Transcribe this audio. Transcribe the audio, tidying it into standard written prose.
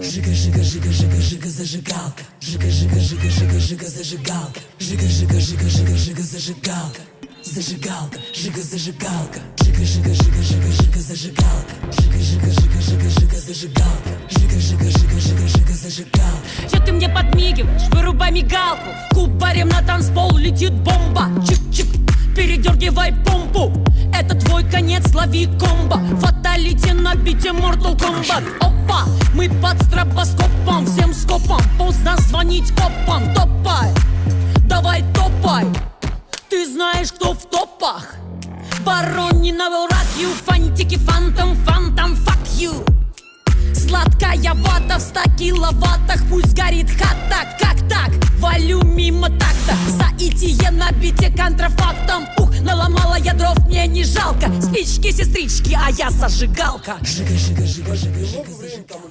Жига, жига, жига, жига, жига, зажигалка. Жига, жига, жига, жига, жига, зажигалка. Жига, жига, жига, жига, жига, зажигалка. Зажигалка, жига, зажигалка. Жига, жига, жига, жига, жига, зажигалка. Жига, жига, жига, жига, жига, зажигалка. Жига, жига, жига, жига, жига, зажигалка. Чё ты мне подмигиваешь? Вырубай мигалку. Кубарем на танцпол летит бомба. Чик-чик, передергивай помпу. Это твой конец, лови комбо. Фаталити на бите Mortal Kombat. Опа, мы под стробоскопом. Всем скопом, поздно звонить копам. Топай, давай топай. Ты знаешь, кто в топах? Боронина will rock you. Фантики, фантом, фантом, fuck you. Сладкая вата в 100 киловаттах. Пусть горит хата, как так? Валю мимо такта. Соитие на бите контрафактом. Ух, наломала я дров, мне не жалко. Спички, сестрички, а я зажигалка. Жига, жига, жига, жига, жига, зажигалка.